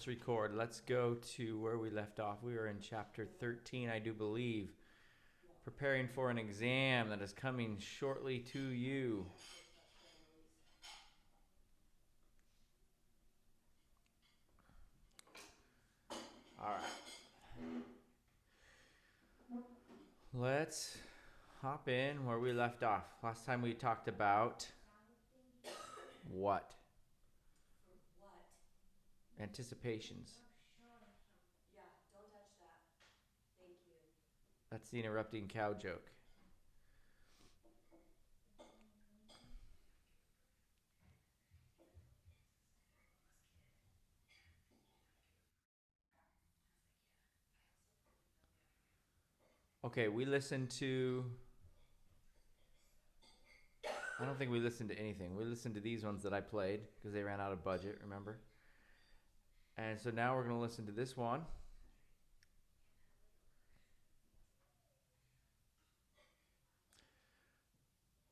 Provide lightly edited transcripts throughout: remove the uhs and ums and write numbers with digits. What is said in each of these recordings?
Let's record. Let's go to where we left off. We were in chapter 13, I do believe. Preparing for an exam that is coming shortly to you. All right. Let's hop in where we left off. Last time we talked about what? Anticipations. Yeah, don't touch that. Thank you. That's the interrupting cow joke. Okay, we listened to... I don't think we listened to anything. We listened to these ones that I played because they ran out of budget, remember? And so now we're going to listen to this one.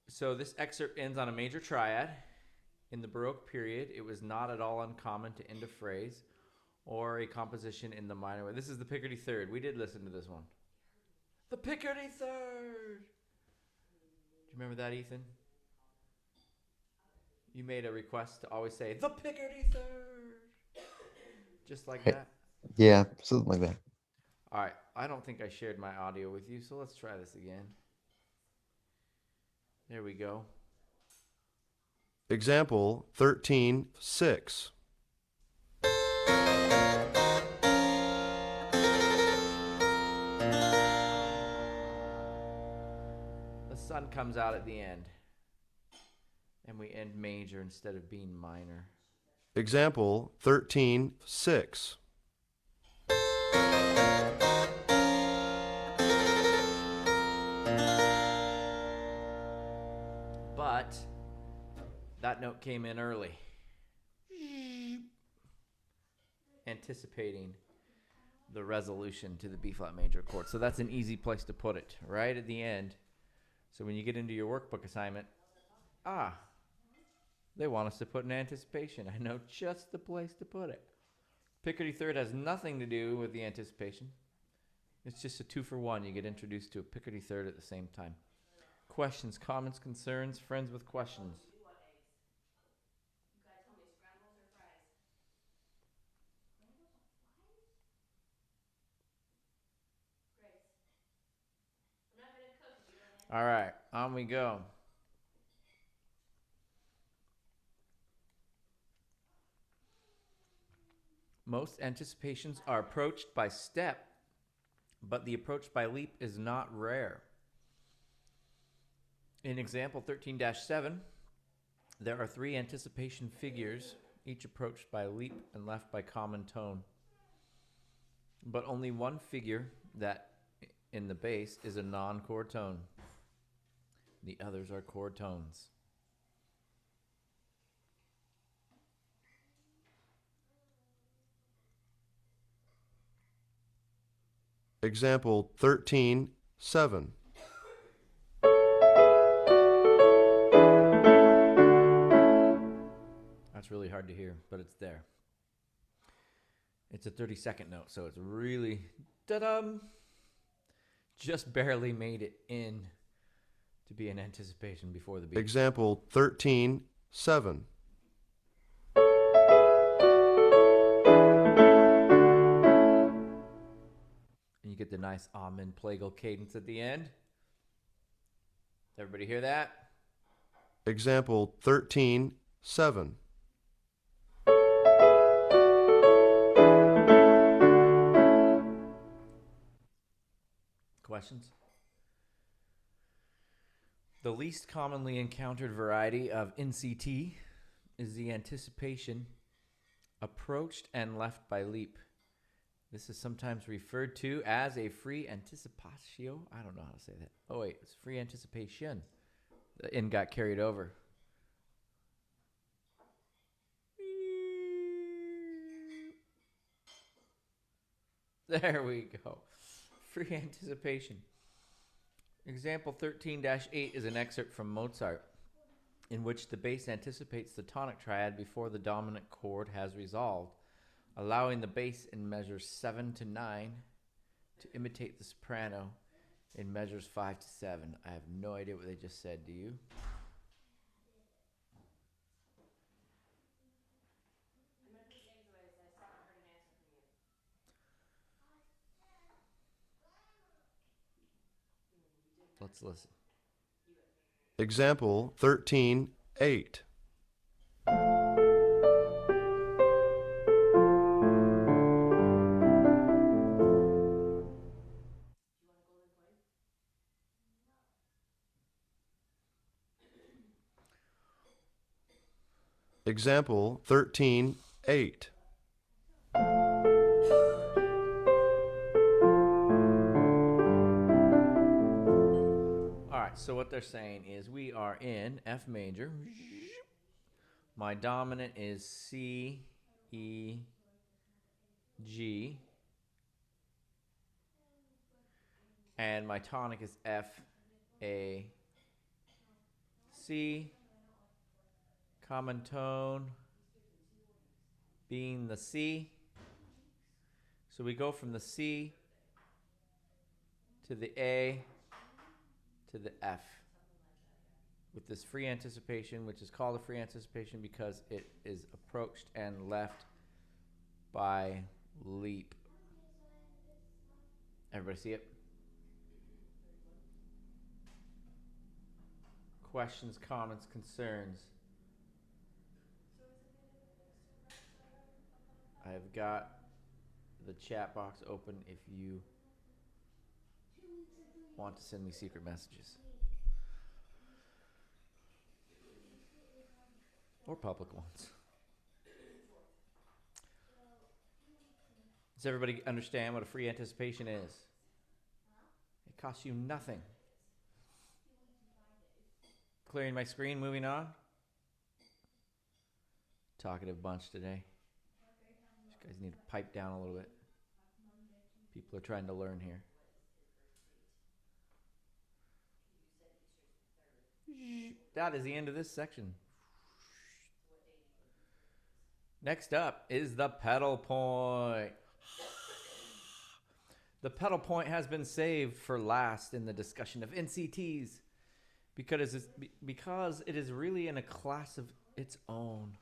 So this excerpt ends on a major triad. In the Baroque period, it was not at all uncommon to end a phrase or a composition in the minor way. This is the Pickety Third. We did listen to this one. The Pickety Third! Do you remember that, Ethan? You made a request to always say, the Pickety Third! Just like that? Yeah, something like that. All right. I don't think I shared my audio with you, so let's try this again. There we go. Example 13:6. The sun comes out at the end. And we end major instead of being minor. Example 13:6. But that note came in early. Anticipating the resolution to the B flat major chord. So that's an easy place to put it, right at the end. So when you get into your workbook assignment, they want us to put an anticipation. I know just the place to put it. Pickety Third has nothing to do with the anticipation. It's just a 2-for-1. You get introduced to a Pickety Third at the same time. Questions, comments, concerns, friends with questions. You want eggs? You gotta tell me scrambles or fries. Scrambles or fries? Grace. I'm not gonna cook if you don't answer. All right, on we go. Most anticipations are approached by step, but the approach by leap is not rare. In example 13-7, there are 3 anticipation figures, each approached by leap and left by common tone. But only one figure that in the bass is a non-chord tone. The others are chord tones. Example 13:7. That's really hard to hear, but it's there. It's a 32nd note, so it's really da-dum. Just barely made it in to be an anticipation before the beat. Example 13:7. And you get the nice amen plagal cadence at the end. Everybody hear that? Example 13:7. Questions? The least commonly encountered variety of NCT is the anticipation approached and left by leap. This is sometimes referred to as a free anticipatio. I don't know how to say that. Oh, wait, it's free anticipation. The N got carried over. There we go. Free anticipation. Example 13-8 is an excerpt from Mozart, in which the bass anticipates the tonic triad before the dominant chord has resolved. allowing the bass in measures 7 to 9 to imitate the soprano in measures 5 to 7. I have no idea what they just said. Do you? I'm going to put James away so I still haven't heard an answer from you. Let's listen. Example 13:8. Example 13:8. All right, so what they're saying is we are in F major. My dominant is C, E, G. And my tonic is F, A, C. Common tone being the C. So we go from the C to the A to the F with this free anticipation, which is called a free anticipation because it is approached and left by leap. Everybody see it? Questions, comments, concerns? I've got the chat box open if you want to send me secret messages. Or public ones. Does everybody understand what a free anticipation is? It costs you nothing. Clearing my screen, moving on. Talkative bunch today. You guys need to pipe down a little bit. People are trying to learn here. That is the end of this section. Next up is the pedal point. The pedal point has been saved for last in the discussion of NCTs because it is really in a class of its own.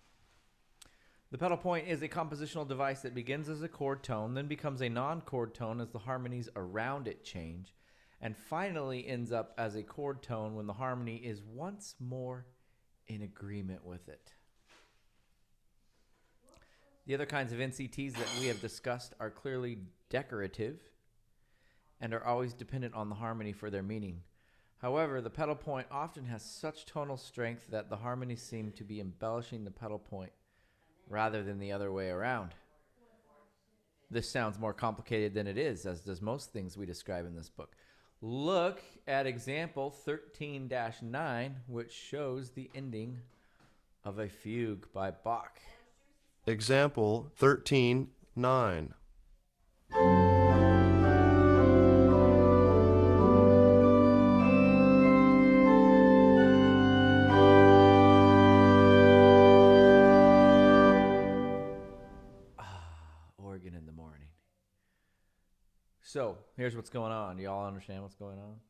The pedal point is a compositional device that begins as a chord tone, then becomes a non-chord tone as the harmonies around it change, and finally ends up as a chord tone when the harmony is once more in agreement with it. The other kinds of NCTs that we have discussed are clearly decorative and are always dependent on the harmony for their meaning. However, the pedal point often has such tonal strength that the harmonies seem to be embellishing the pedal point rather than the other way around. This sounds more complicated than it is, as does most things we describe in this book. Look at example 13-9, which shows the ending of a fugue by Bach. Example 13:9. Organ in the morning. So, here's what's going on. Y'all understand what's going on?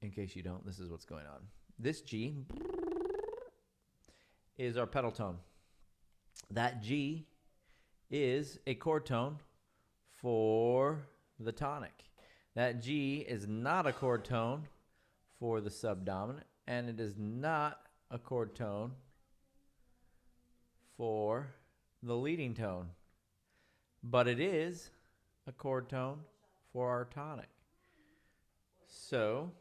In case you don't, this is what's going on. This G is our pedal tone. That G is a chord tone for the tonic. That G is not a chord tone for the subdominant, and it is not a chord tone for the leading tone, but it is a chord tone for our tonic. So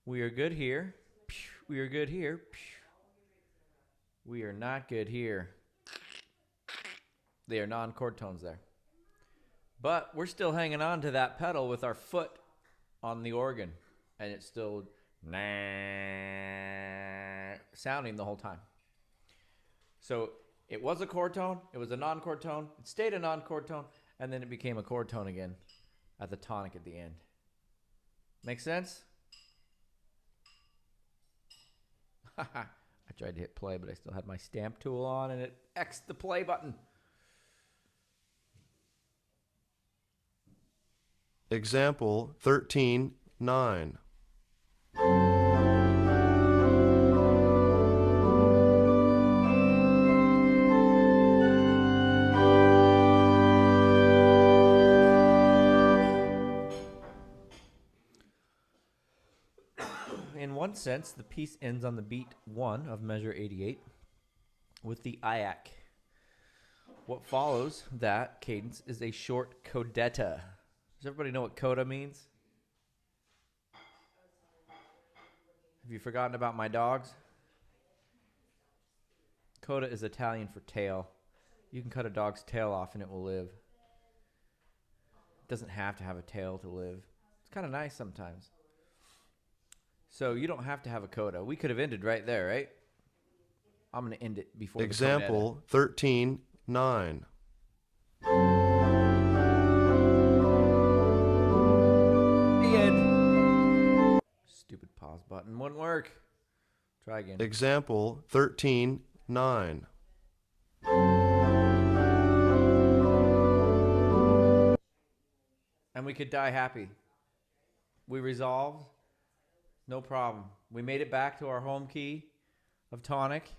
we are good here. We are good here. We are not good here. They are non-chord tones there. But we're still hanging on to that pedal with our foot on the organ, and it's still sounding the whole time. So it was a chord tone, it was a non-chord tone, it stayed a non-chord tone, and then it became a chord tone again at the tonic at the end. Make sense? I I tried to hit play, but I still had my stamp tool on, and it X'd the play button. Example 13:9. In one sense, the piece ends on the beat 1 of measure 88 with the iac. What follows that cadence is a short codetta. Does everybody know what coda means? Have you forgotten about my dogs? Coda is Italian for tail. You can cut a dog's tail off and it will live. It doesn't have to have a tail to live. It's kind of nice sometimes. So you don't have to have a coda. We could have ended right there, right? I'm going to end it before Example 13:9. the end. Stupid pause button wouldn't work. Try again. Example 13:9. And we could die happy. We resolved. No problem. We made it back to our home key of tonic,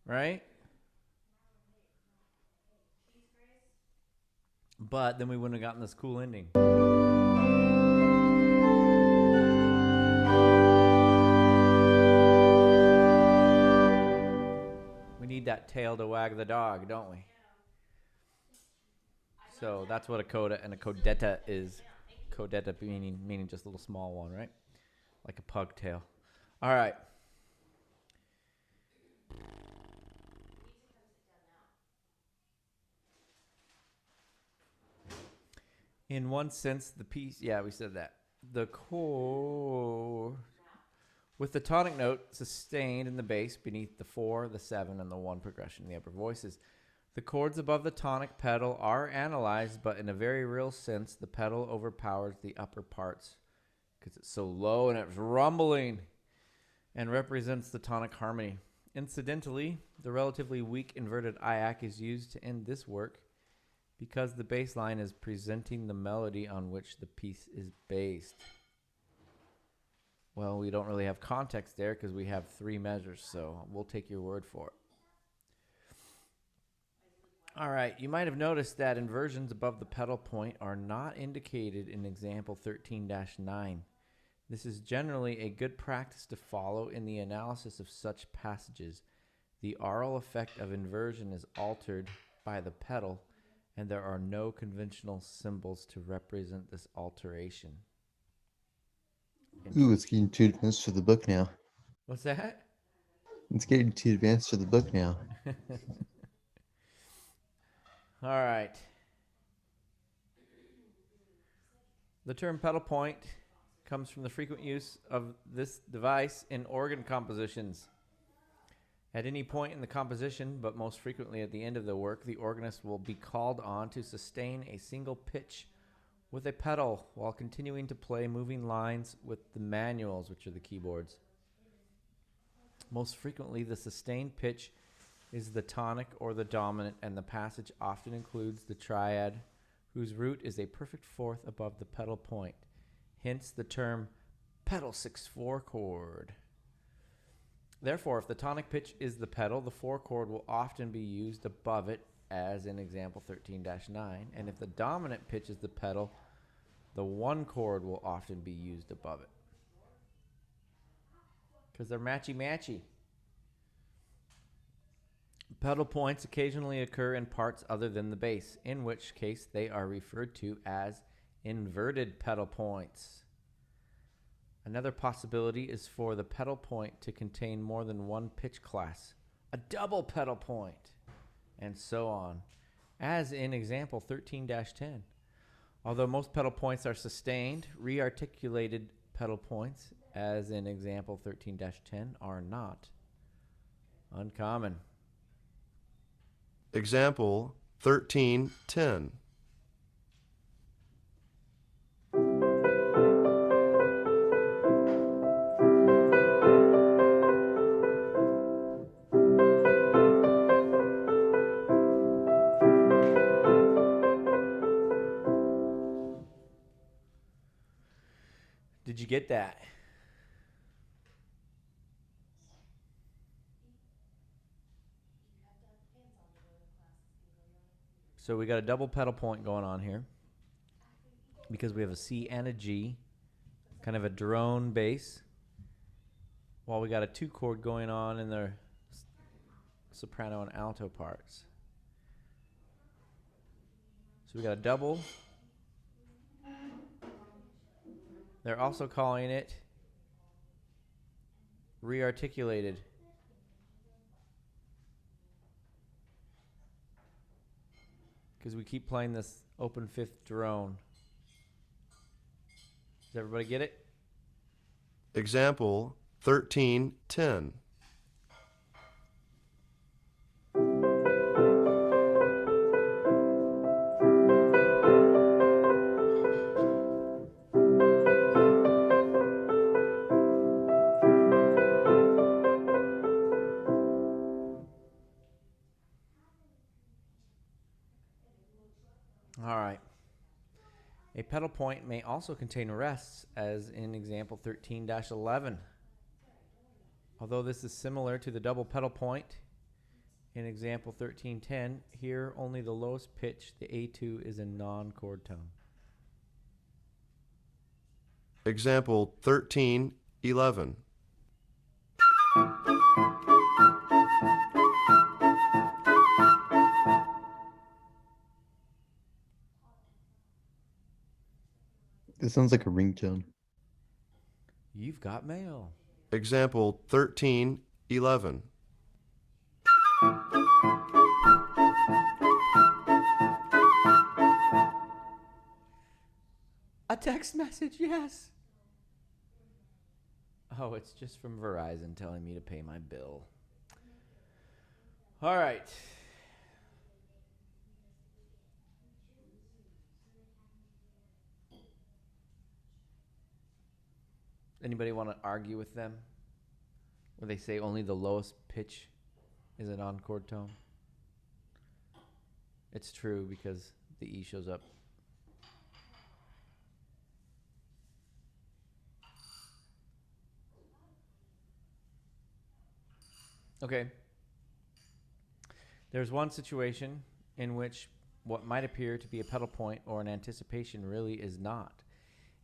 right? But then we wouldn't have gotten this cool ending. We need that tail to wag the dog, don't we? So that's what a coda and a codetta is. Codetta meaning just a little small one, right? Like a pug tail. All right. In one sense, the piece, yeah, we said that. The chord, with the tonic note sustained in the bass beneath the 4, the 7, and the 1 progression in the upper voices. The chords above the tonic pedal are analyzed, but in a very real sense, the pedal overpowers the upper parts because it's so low and it's rumbling and represents the tonic harmony. Incidentally, the relatively weak inverted iac is used to end this work because the bass line is presenting the melody on which the piece is based. Well, we don't really have context there because we have 3 measures, so we'll take your word for it. All right, you might have noticed that inversions above the pedal point are not indicated in example 13-9. This is generally a good practice to follow in the analysis of such passages. The aural effect of inversion is altered by the pedal, and there are no conventional symbols to represent this alteration. Ooh, it's getting too advanced for the book now. What's that? It's getting too advanced for the book now. All right. The term pedal point comes from the frequent use of this device in organ compositions. At any point in the composition, but most frequently at the end of the work, the organist will be called on to sustain a single pitch with a pedal while continuing to play moving lines with the manuals, which are the keyboards. Most frequently, the sustained pitch is the tonic or the dominant, and the passage often includes the triad, whose root is a perfect fourth above the pedal point. Hence the term pedal 6/4 chord. Therefore, if the tonic pitch is the pedal, the 4 chord will often be used above it, as in example 13-9. And if the dominant pitch is the pedal, the 1 chord will often be used above it. Because they're matchy-matchy. Pedal points occasionally occur in parts other than the bass, in which case they are referred to as inverted pedal points. Another possibility is for the pedal point to contain more than one pitch class, a double pedal point, and so on, as in example 13-10. Although most pedal points are sustained, rearticulated pedal points, as in example 13-10, are not uncommon. Example 13:10. get that? So we got a double pedal point going on here because we have a C and a G, kind of a drone bass, while we got a 2-chord going on in the soprano and alto parts. So we got a double. They're also calling it rearticulated. Because we keep playing this open fifth drone. Does everybody get it? Example 13:10. All right. A pedal point may also contain rests, as in example 13-11. Although this is similar to the double pedal point in example 13:10, here only the lowest pitch, the A2, is a non-chord tone. Example 13:11. This sounds like a ringtone. You've got mail. Example 13:11. A text message, yes. Oh, it's just from Verizon telling me to pay my bill. All right. Anybody want to argue with them? Where they say only the lowest pitch is a non-chord tone? It's true because the E shows up. Okay. There's one situation in which what might appear to be a pedal point or an anticipation really is not.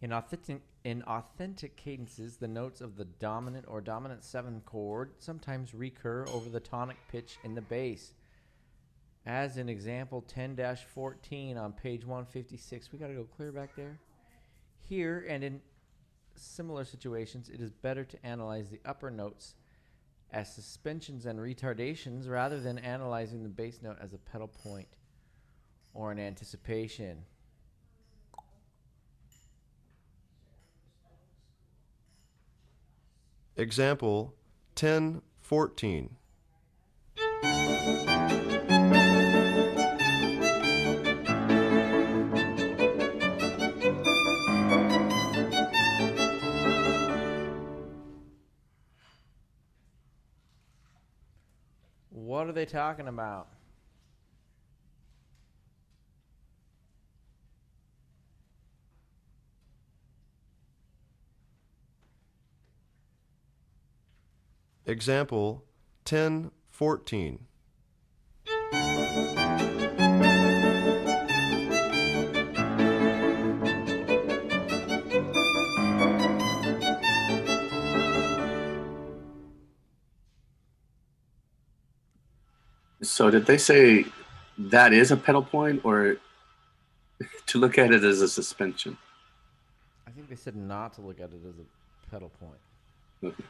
In authentic cadences, the notes of the dominant or dominant 7 chord sometimes recur over the tonic pitch in the bass. As in example 10-14 on page 156. We got to go clear back there. Here and in similar situations, it is better to analyze the upper notes as suspensions and retardations rather than analyzing the bass note as a pedal point or an anticipation. Example 10:14. What are they talking about? Example 10:14. So did they say that is a pedal point, or to look at it as a suspension? I think they said not to look at it as a pedal point. Okay.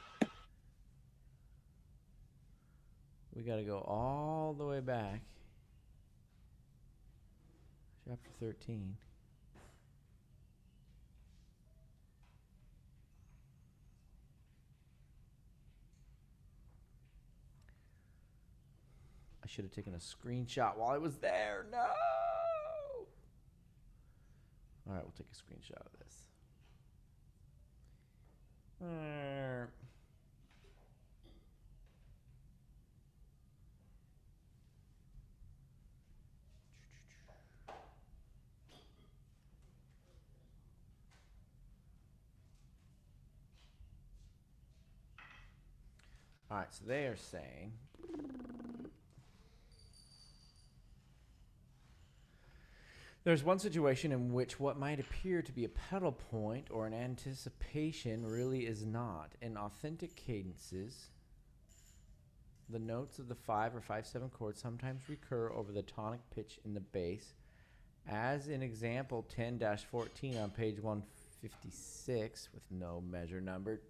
We got to go all the way back. Chapter 13. I should have taken a screenshot while I was there. No! All right, we'll take a screenshot of this. All right, so they are saying there's one situation in which what might appear to be a pedal point or an anticipation really is not. In authentic cadences, the notes of the 5 or 5/7 chord sometimes recur over the tonic pitch in the bass, as in example 10-14 on page 156 with no measure number.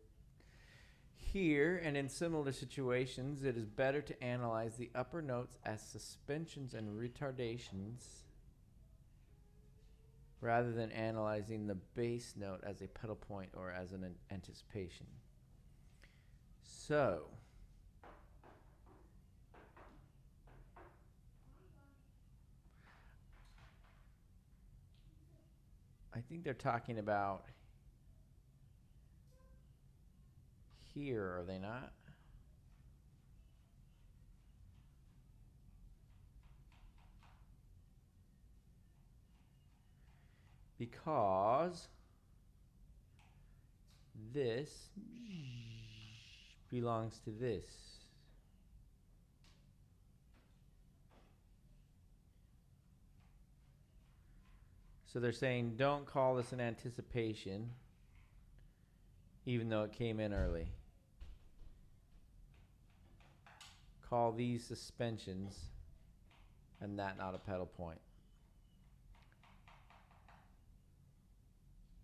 Here, and in similar situations, it is better to analyze the upper notes as suspensions and retardations rather than analyzing the bass note as a pedal point or as an anticipation. So, I think they're talking about here, are they not? Because this belongs to this. So they're saying don't call this an anticipation, even though it came in early. Call these suspensions and that not a pedal point.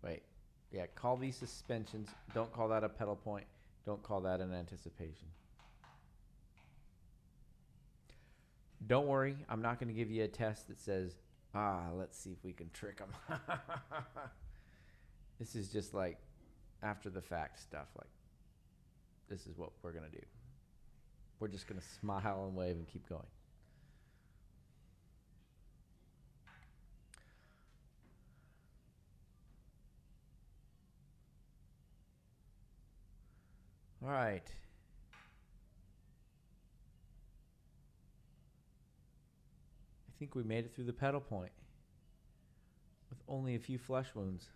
Wait, yeah, call these suspensions. Don't call that a pedal point. Don't call that an anticipation. Don't worry, I'm not going to give you a test that says, let's see if we can trick them. This is just like after the fact stuff. Like, this is what we're going to do. We're just going to smile and wave and keep going. All right. I think we made it through the pedal point with only a few flesh wounds.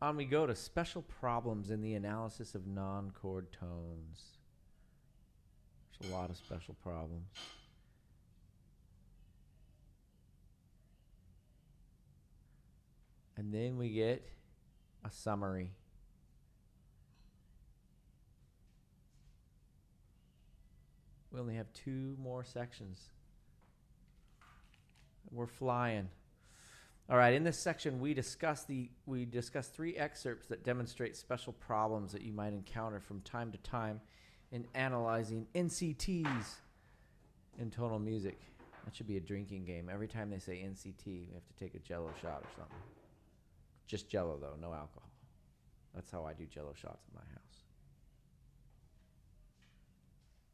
On we go to special problems in the analysis of non-chord tones. There's a lot of special problems. And then we get a summary. We only have 2 more sections. We're flying. All right, in this section we discuss 3 excerpts that demonstrate special problems that you might encounter from time to time in analyzing NCTs in tonal music. That should be a drinking game. Every time they say NCT, we have to take a Jello shot or something. Just Jello though, no alcohol. That's how I do Jello shots at my house.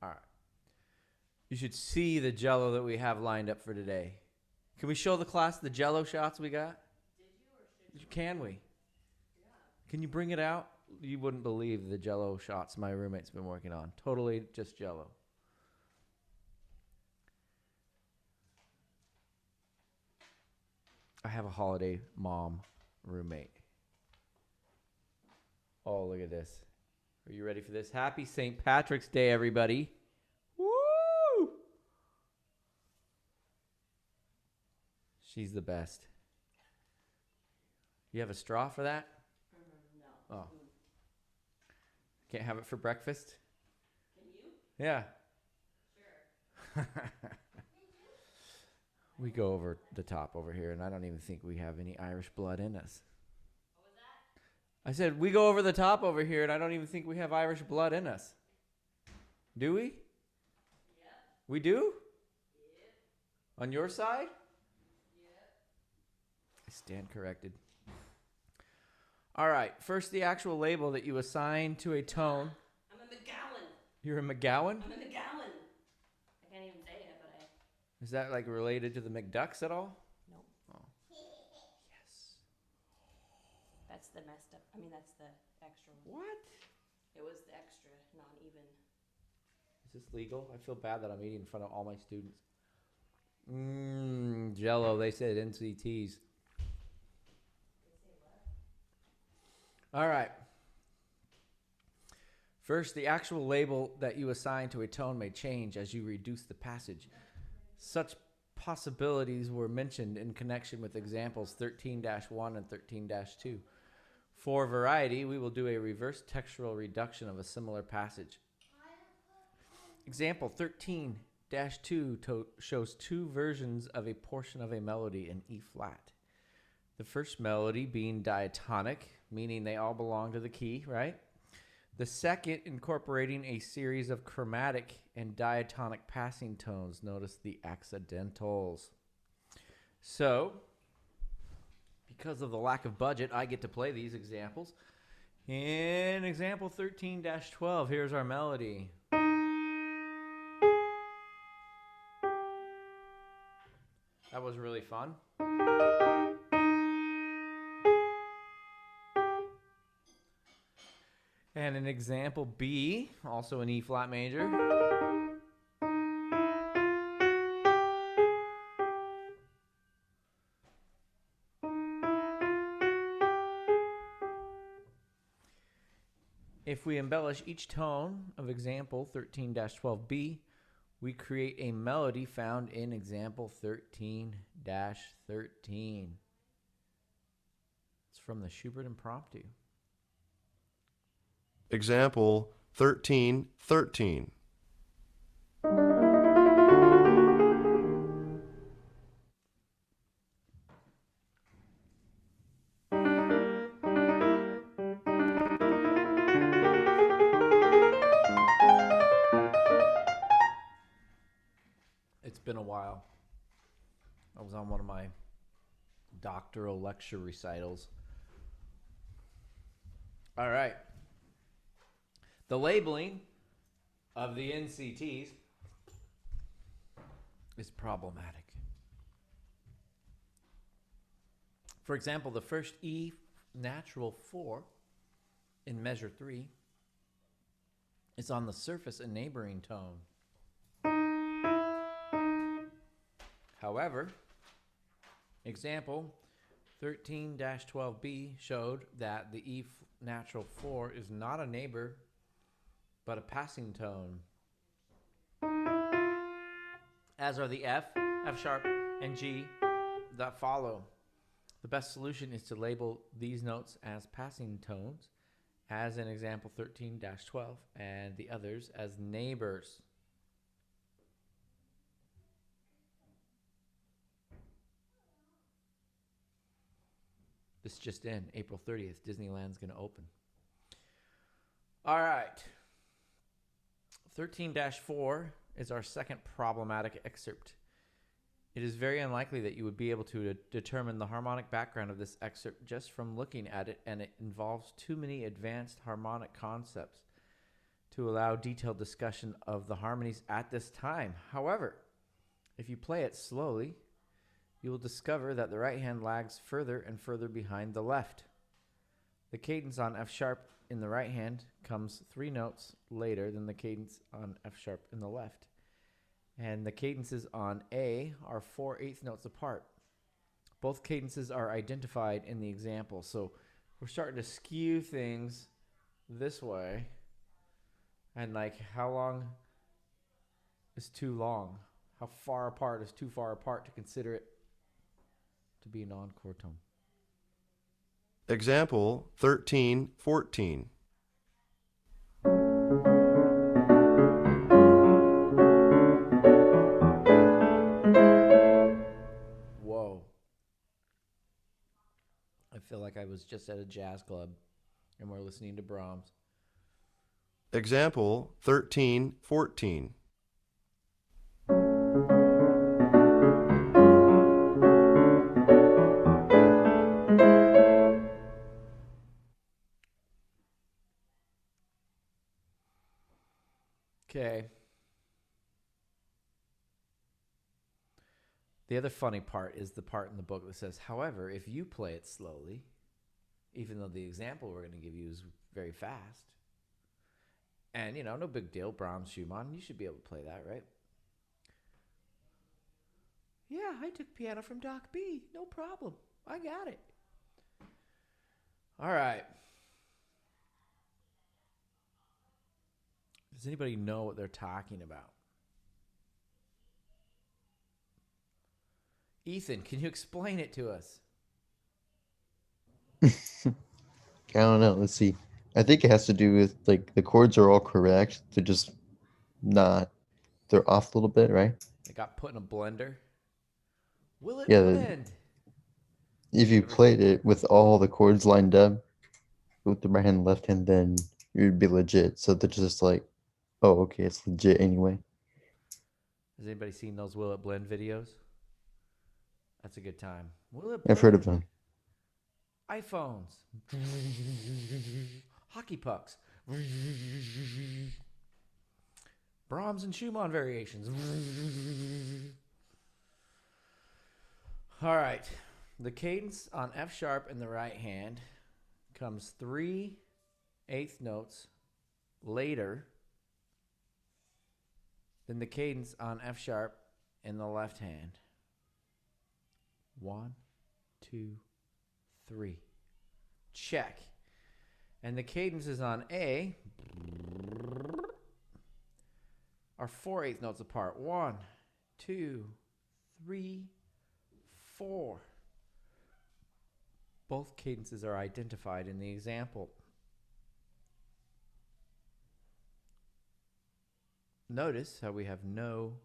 All right. You should see the Jello that we have lined up for today. Can we show the class the Jello shots we got? Did you or should you? Can we? Yeah. Can you bring it out? You wouldn't believe the Jello shots my roommate's been working on. Totally just Jello. I have a holiday mom roommate. Oh, look at this. Are you ready for this? Happy St. Patrick's Day, everybody. Woo! She's the best. You have a straw for that? No. Oh. Can't have it for breakfast? Can you? Yeah. Sure. We go over the top over here, and I don't even think we have any Irish blood in us. What was that? I said, we go over the top over here, and I don't even think we have Irish blood in us. Do we? Yep. We do? Yep. On your side? Yep. I stand corrected. All right, first the actual label that you assign to a tone. I'm a McGowan. You're a McGowan? I'm a McGowan. I can't even say it, but I. Is that like related to the McDucks at all? Nope. Oh. Yes. That's the messed up. I mean, that's the extra one. What? It was the extra, non-even. Is this legal? I feel bad that I'm eating in front of all my students. Jello, they said NCTs. They say what? All right. First, the actual label that you assign to a tone may change as you reduce the passage. Such possibilities were mentioned in connection with examples 13-1 and 13-2. For variety, we will do a reverse textural reduction of a similar passage. Example 13-2 shows two versions of a portion of a melody in E flat. The first melody being diatonic, meaning they all belong to the key, right? The second incorporating a series of chromatic and diatonic passing tones. Notice the accidentals. So, because of the lack of budget, I get to play these examples. In example 13-12, here's our melody. That was really fun. And in example B, also in E flat major. If we embellish each tone of example 13-12B, we create a melody found in example 13-13. It's from the Schubert Impromptu. Example 13-13. It's been a while. I was on one of my doctoral lecture recitals. All right. The labeling of the NCTs is problematic. For example, the first E natural 4 in measure 3 is on the surface and neighboring tone. However, example 13-12B showed that the E natural 4 is not a neighbor, but a passing tone, as are the F, F sharp, and G that follow. The best solution is to label these notes as passing tones, as in example 13-12, and the others as neighbors. This just in, April 30th, Disneyland's going to open. All right. 13-4 is our second problematic excerpt. It is very unlikely that you would be able to determine the harmonic background of this excerpt just from looking at it, and it involves too many advanced harmonic concepts to allow detailed discussion of the harmonies at this time. However, if you play it slowly, you will discover that the right hand lags further and further behind the left. The cadence on F sharp in the right hand comes 3 notes later than the cadence on F sharp in the left. And the cadences on A are 4/8 notes apart. Both cadences are identified in the example. So we're starting to skew things this way. And like, how long is too long? How far apart is too far apart to consider it to be a non-chord tone? Example 13-14. Whoa. I feel like I was just at a jazz club and we're listening to Brahms. Example 13-14. Okay. The other funny part is the part in the book that says, however, if you play it slowly, even though the example we're going to give you is very fast, and, you know, no big deal, Brahms, Schumann, you should be able to play that, right? Yeah, I took piano from Doc B. No problem. I got it. All right. Does anybody know what they're talking about? Ethan, can you explain it to us? I don't know. Let's see. I think it has to do with like the chords are all correct. They're just not. They're off a little bit, right? It got put in a blender. Will it Yeah. blend? If you played it with all the chords lined up with the right hand and left hand, then it would be legit. So they're just like, oh, okay, it's legit anyway. Has anybody seen those Will It Blend videos? That's a good time. Will it blend? I've heard of them. iPhones. Hockey pucks. Brahms and Schumann variations. All right. The cadence on F sharp in the right hand comes 3/8 notes later than the cadence on F sharp in the left hand. 1, 2, 3. Check. And the cadences on A are 4/8 notes apart. 1, 2, 3, 4. Both cadences are identified in the example. Notice how we have no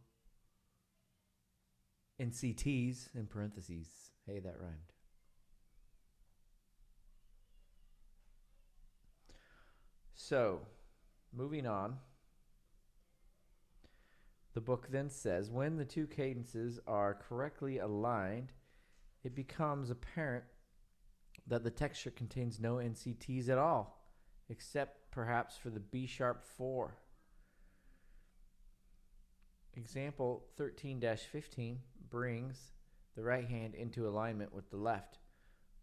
NCTs in parentheses. Hey, that rhymed. So, moving on. The book then says, when the two cadences are correctly aligned, it becomes apparent that the texture contains no NCTs at all, except perhaps for the B sharp 4. Example 13-15 brings the right hand into alignment with the left.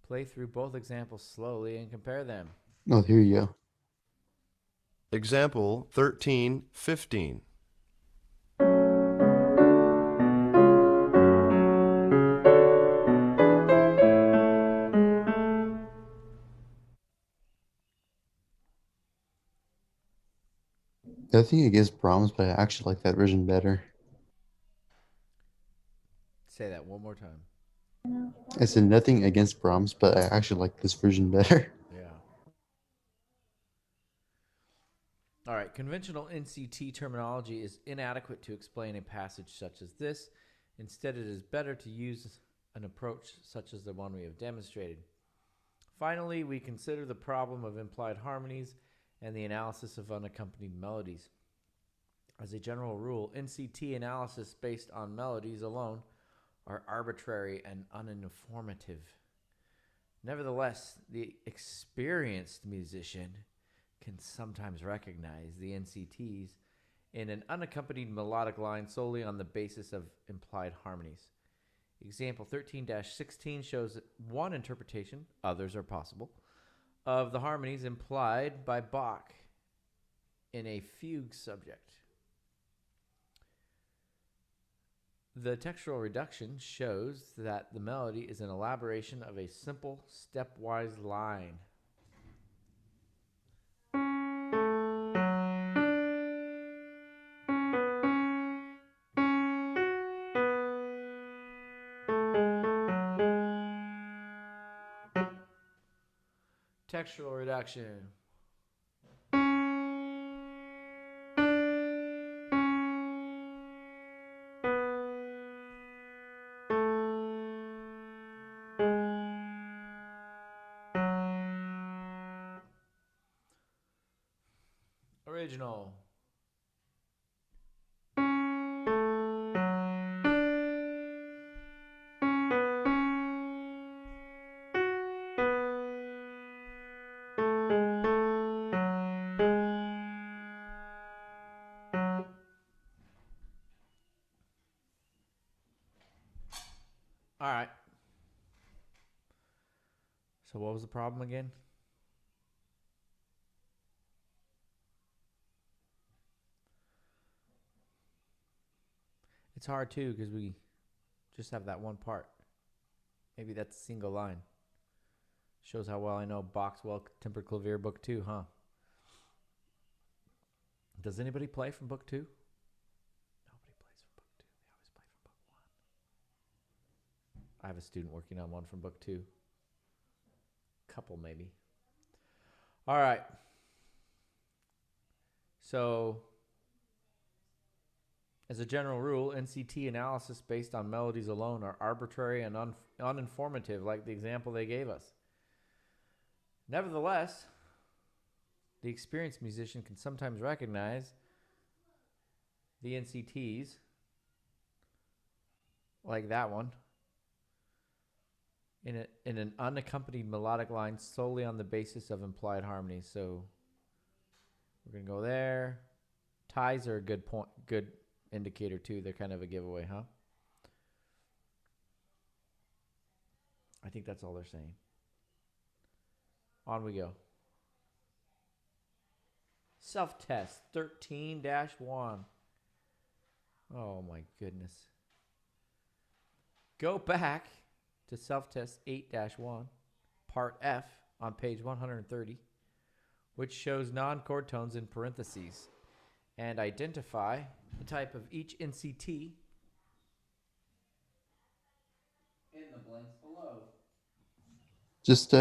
Play through both examples slowly and compare them. Oh, here you go. Example 13-15. I think it gives Brahms, but I actually like that version better. Say that one more time. I said nothing against Brahms, but I actually like this version better. Yeah. All right. Conventional NCT terminology is inadequate to explain a passage such as this. Instead, it is better to use an approach such as the one we have demonstrated. Finally, we consider the problem of implied harmonies and the analysis of unaccompanied melodies. As a general rule, NCT analysis based on melodies alone are arbitrary and uninformative. Nevertheless, the experienced musician can sometimes recognize the NCTs in an unaccompanied melodic line solely on the basis of implied harmonies. Example 13-16 shows one interpretation, others are possible, of the harmonies implied by Bach in a fugue subject. The textual reduction shows that the melody is an elaboration of a simple stepwise line. Textual reduction. Original. All right. So what was the problem again? It's hard too because we just have that one part. Maybe that's a single line. Shows how well I know Bach's Well-Tempered Clavier Book 2, huh? Does anybody play from book 2? Nobody plays from book 2. They always play from book 1. I have a student working on one from book 2. Couple, maybe. All right. So, as a general rule, NCT analysis based on melodies alone are arbitrary and uninformative, like the example they gave us. Nevertheless, the experienced musician can sometimes recognize the NCTs, like that one, in an unaccompanied melodic line solely on the basis of implied harmonies. So we're going to go there. Ties are a good indicator too. They're kind of a giveaway, huh? I think that's all they're saying. On we go. Self-test 13-1. Oh my goodness. Go back to self-test 8-1, part F on page 130, which shows non-chord tones in parentheses, and identify the type of each NCT in the blanks below. Just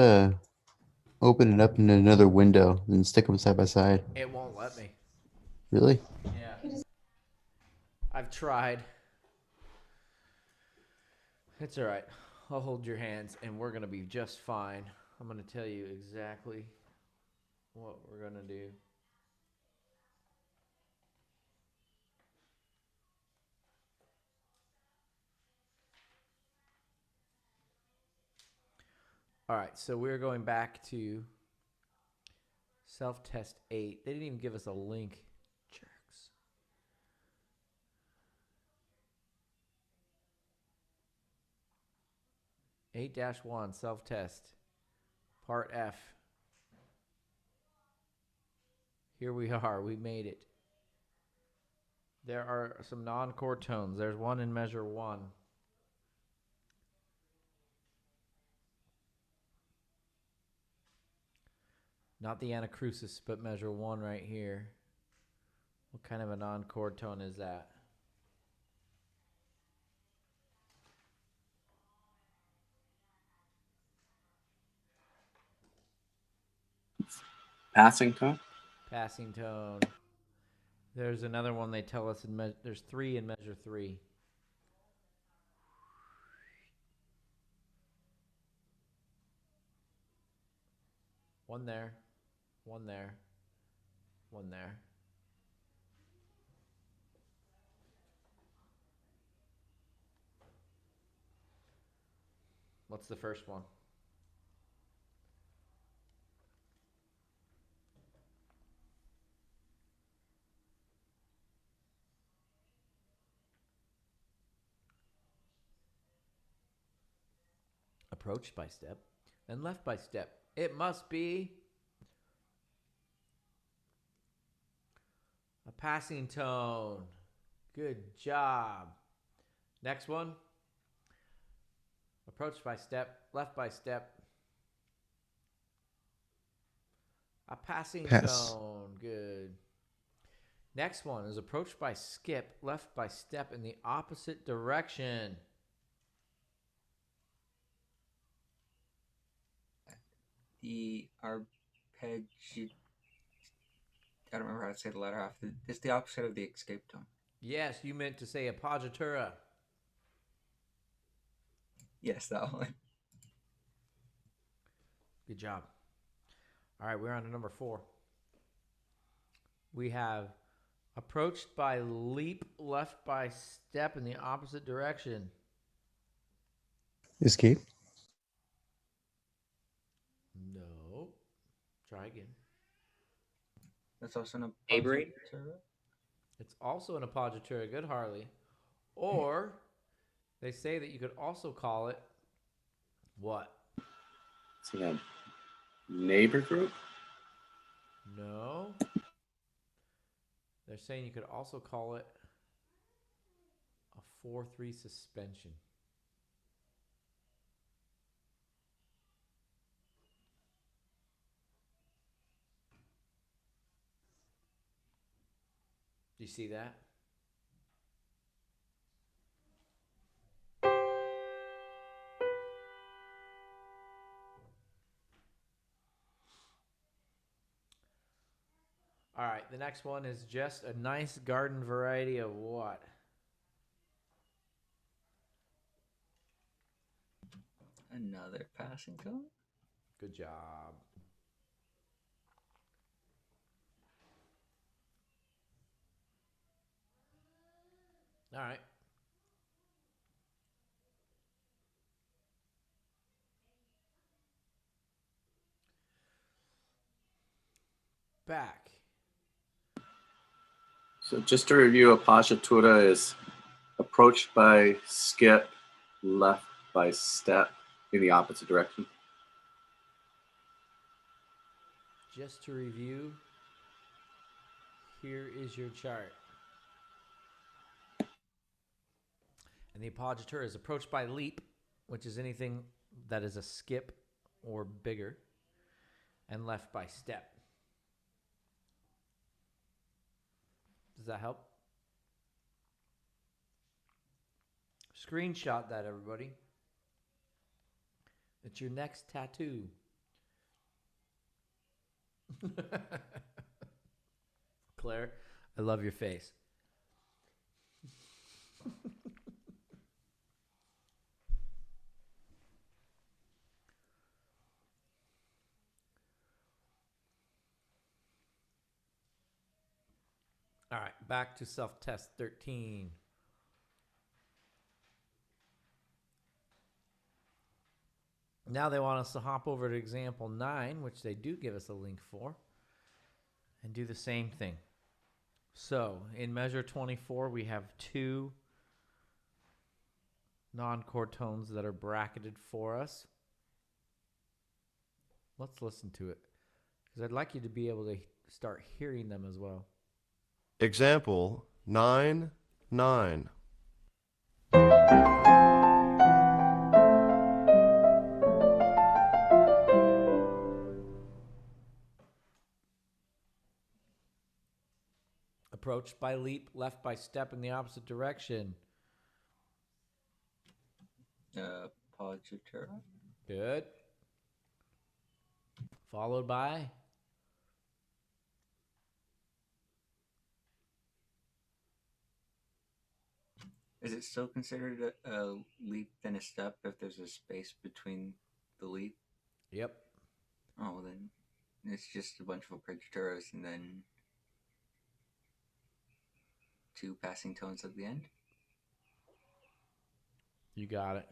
open it up in another window and stick them side by side. It won't let me. Really? Yeah. I've tried. It's all right. I'll hold your hands and we're going to be just fine. I'm going to tell you exactly what we're going to do. All right, so we're going back to self-test 8. They didn't even give us a link. Jerks. (8-1) self-test, part F. Here we are. We made it. There are some non-chord tones. There's one in measure 1. Not the anacrusis, but measure 1 right here. What kind of a non-chord tone is that? Passing tone? Passing tone. There's another one they tell us there's 3 in measure 3. One there, one there, one there. What's the first one? Approached by step, then left by step. It must be a passing tone. Good job. Next one. Approached by step, left by step. A passing tone. Good. Next one is approached by skip, left by step in the opposite direction. The arpeggio. I don't remember how to say the letter half. It's the opposite of the escape tone. Yes, you meant to say appoggiatura. Yes, that one. Good job. All right, we're on to number 4. We have approached by leap, left by step in the opposite direction. Escape? No. Try again. That's also an Neighboring? It's also an appoggiatura. Good, Harley. Or they say that you could also call it what? So yeah, neighbor group? No. They're saying you could also call it a 4-3 suspension. Do you see that? All right, the next one is just a nice garden variety of what? Another passing tone? Good job. All right. Back. So just to review, appoggiatura is approached by skip, left by step in the opposite direction. Just to review, here is your chart. And the appoggiatura is approached by leap, which is anything that is a skip or bigger, and left by step. Does that help? Screenshot that, everybody. It's your next tattoo. Claire, I love your face. All right, back to self-test 13. Now they want us to hop over to example 9, which they do give us a link for, and do the same thing. So in measure 24, we have 2 non-chord tones that are bracketed for us. Let's listen to it, because I'd like you to be able to start hearing them as well. Example 9, 9. Approached by leap, left by step in the opposite direction. Appoggiatura. Good. Followed by Is it still considered a leap then a step if there's a space between the leap? Yep. Oh, well then it's just a bunch of appoggiaturas and then 2 passing tones at the end. You got it.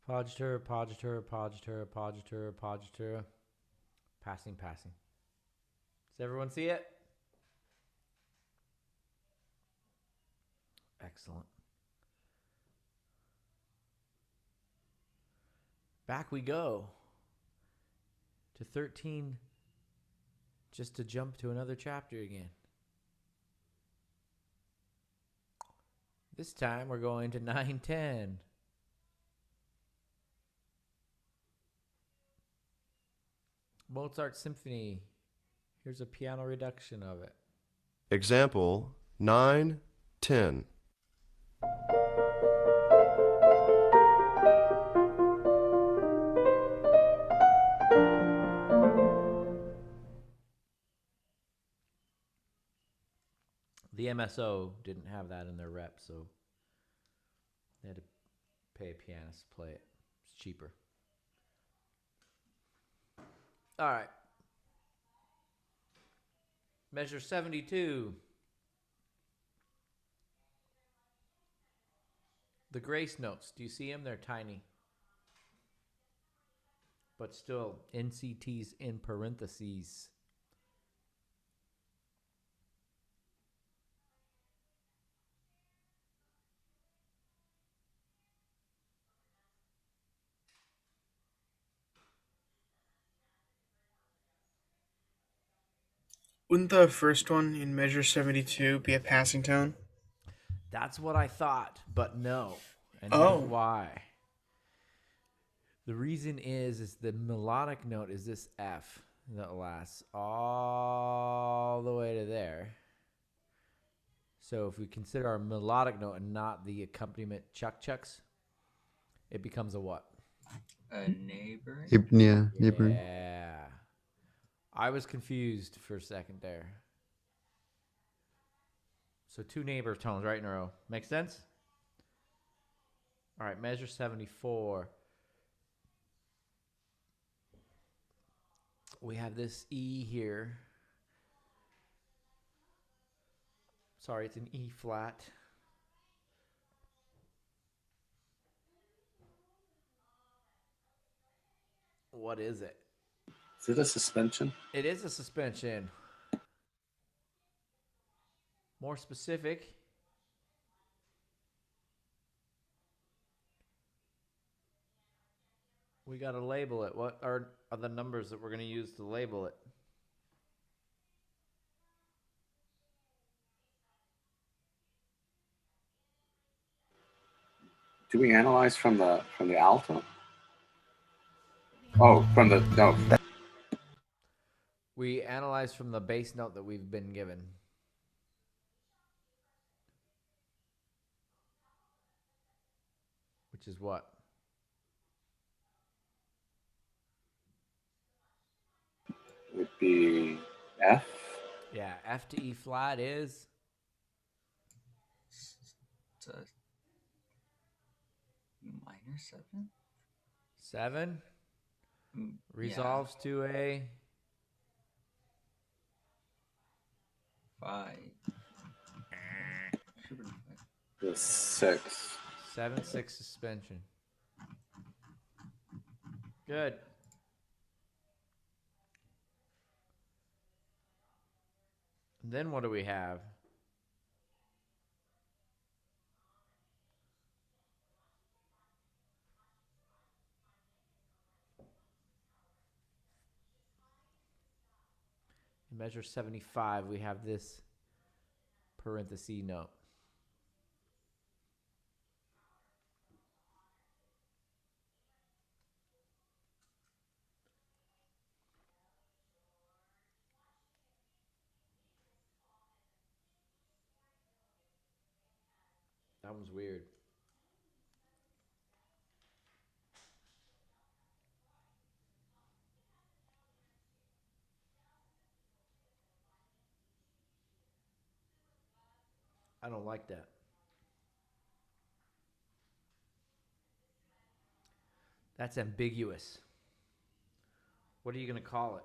Appoggiatura, appoggiatura, appoggiatura, appoggiatura, appoggiatura. Passing, passing. Does everyone see it? Excellent. Back we go to 13, just to jump to another chapter again. This time we're going to 9, 10. Mozart Symphony. Here's a piano reduction of it. Example 9, 10. The MSO didn't have that in their rep, so they had to pay a pianist to play it. It's cheaper. All right. Measure 72. The grace notes. Do you see them? They're tiny. But still, NCT's in parentheses. Wouldn't the first one in measure 72 be a passing tone? That's what I thought, but no. And Oh. here's why. The reason is the melodic note is this F that lasts all the way to there. So if we consider our melodic note and not the accompaniment chucks, it becomes a what? A neighbor. Yeah, neighbor. Yeah. I was confused for a second there. So 2 neighbor tones right in a row. Make sense? All right, measure 74. We have this E here. Sorry, it's an E flat. What is it? Is it a suspension? It is a suspension. More specific. We got to label it. What are the numbers that we're going to use to label it? Do we analyze from the alto? Oh, from the no. We analyze from the bass note that we've been given. Which is what? Would be F. Yeah, F to E flat is It's a minor 7. 7. Yeah. Resolves to a 5. The 6. 7/6 suspension. Good. Then what do we have? In measure 75, we have this parenthesis note. That one's weird. I don't like that. That's ambiguous. What are you going to call it?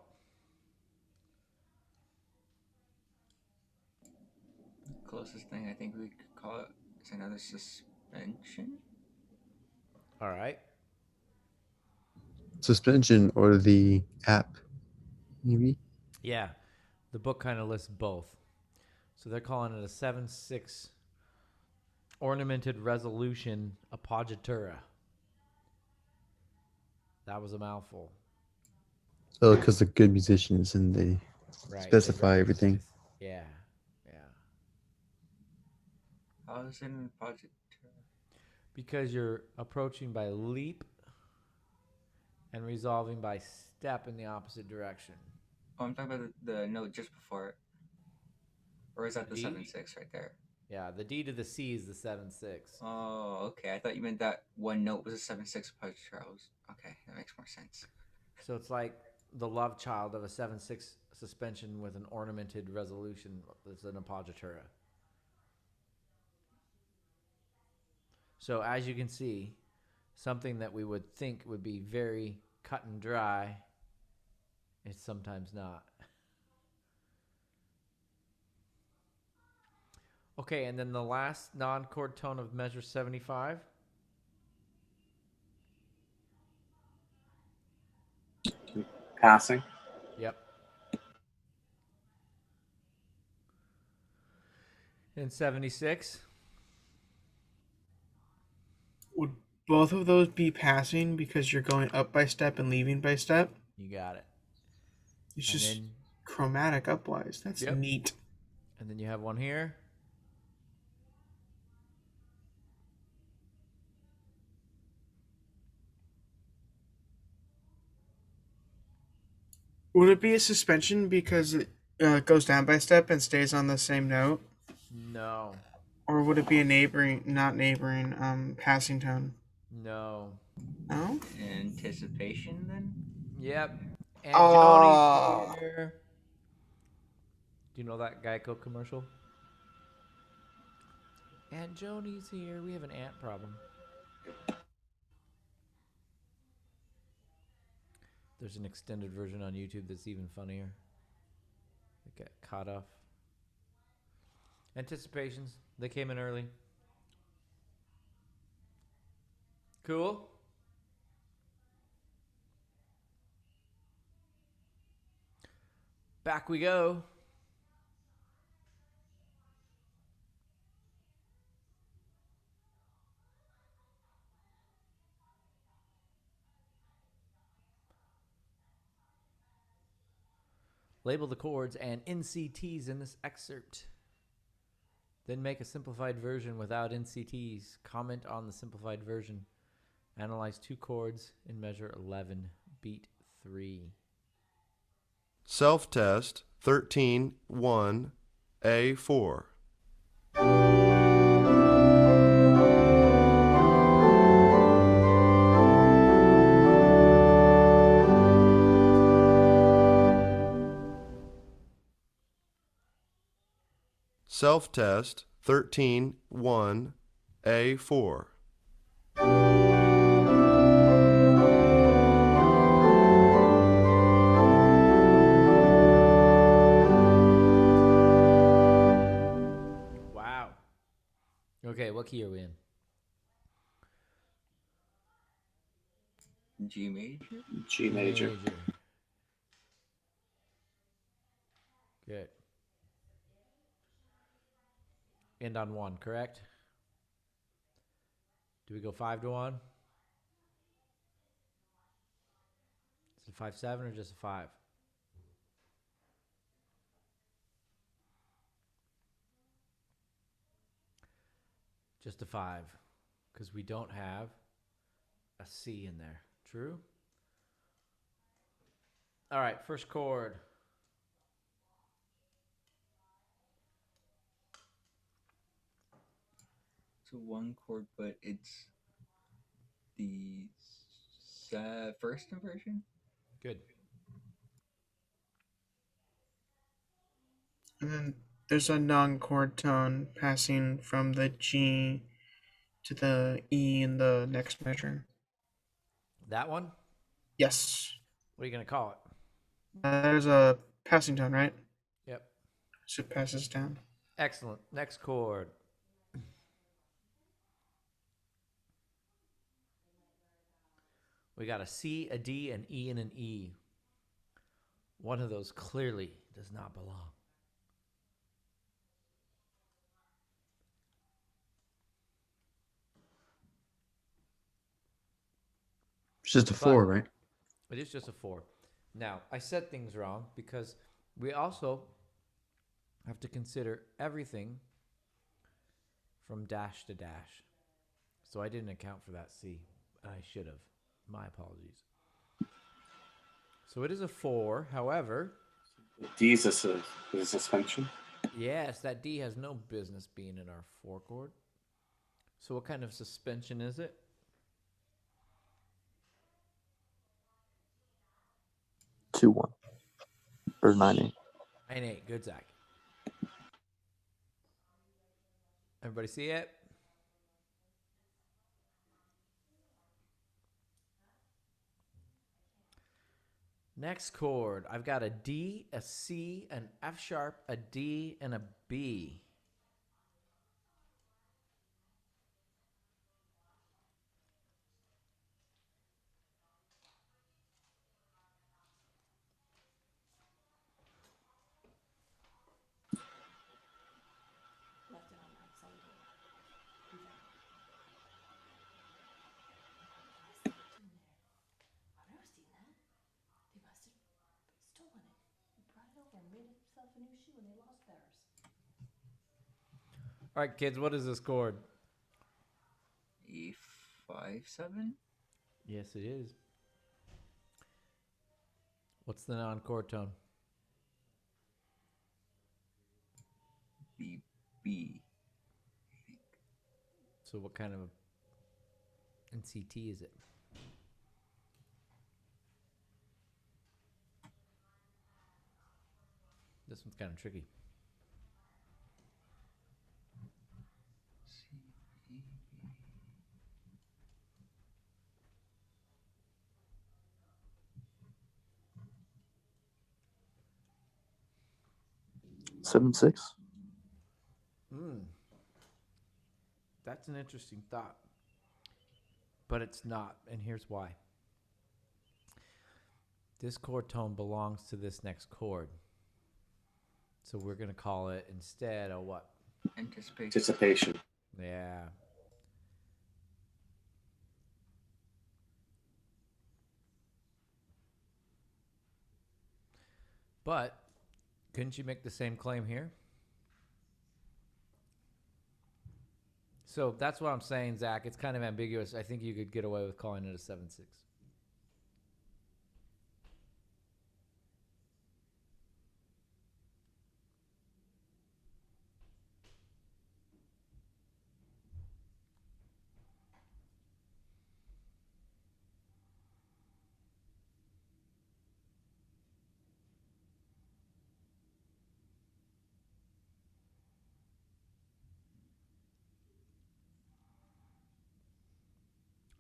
Closest thing I think we could call it is another suspension. All right. Suspension or the app, maybe? Yeah. The book kind of lists both. So they're calling it a 7/6 ornamented resolution appoggiatura. That was a mouthful. Oh, because they're good musicians and they Right. specify everything. Yeah. Yeah. How is it in project? Because you're approaching by leap and resolving by step in the opposite direction. Oh, I'm talking about the note just before it. Or is that the D? 7/6 right there? Yeah, the D to the C is the 7/6. Oh, okay. I thought you meant that one note was a 7/6 project. Okay, that makes more sense. So it's like the love child of a 7/6 suspension with an ornamented resolution that's an appoggiatura. So as you can see, something that we would think would be very cut and dry, it's sometimes not. Okay, and then the last non-chord tone of measure 75. Passing. Yep. And 76. Would both of those be passing because you're going up by step and leaving by step? You got it. It's And just then, chromatic upwise. That's Yep. neat. and then you have one here. Would it be a suspension because it goes down by step and stays on the same note? No. Or would it be a not neighboring, passing tone? No. No? Anticipation, then? Yep. And Oh. Joni's here. Do you know that Geico commercial? Aunt Joni's here. We have an ant problem. There's an extended version on YouTube that's even funnier. It got caught off. Anticipations. They came in early. Cool. Back we go. Label the chords and NCTs in this excerpt. Then make a simplified version without NCTs. Comment on the simplified version. Analyze 2 chords in measure 11, beat 3. Self-test 13-1, A4. Self-test 13-1, A4. Wow. Okay, what key are we in? G major? G major. Good. End on 1, correct? Do we go 5 to 1? Is it 5-7 or just a 5? Just a 5. Because we don't have a C in there. True? All right, first chord. It's a 1 chord, but it's the first inversion? Good. And then there's a non-chord tone passing from the G to the E in the next measure. That one? Yes. What are you going to call it? There's a passing tone, right? Yep. So it passes down. Excellent. Next chord. We got a C, a D, an E, and an E. One of those clearly does not belong. It's just a 4, right? It is just a 4. Now, I said things wrong because we also have to consider everything from dash to dash. So I didn't account for that C. I should have. My apologies. So it is a 4. However, D is a suspension. yes, that D has no business being in our 4 chord. So what kind of suspension is it? 2-1 or 9-8. 9-8. Good, Zach. Everybody see it? Next chord. I've got a D, a C, an F sharp, a D, and a B. Left it on my side here. Do that. Why is that in there? I've never seen that. They must have stolen it. Brought it over and made himself a new shoe and they lost theirs. All right, kids, what is this chord? E5-7? Yes, it is. What's the non-chord tone? B, B. So what kind of NCT is it? This one's kind of tricky. C, E, B. 7/6. That's an interesting thought. But it's not, and here's why. This chord tone belongs to this next chord. So we're going to call it instead a what? Anticipation. Yeah. But couldn't you make the same claim here? So that's what I'm saying, Zach. It's kind of ambiguous. I think you could get away with calling it a 7/6.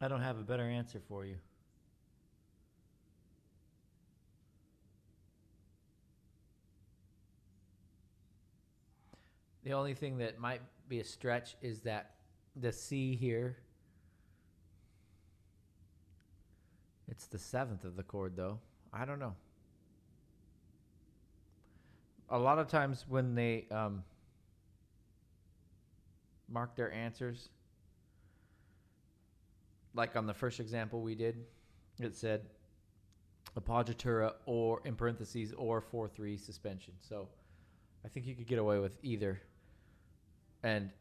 I don't have a better answer for you. The only thing that might be a stretch is that the C here, it's the 7th of the chord, though. I don't know. A lot of times when they mark their answers, like on the first example we did, it said appoggiatura or, in parentheses, or 4/3 suspension. So I think you could get away with either. And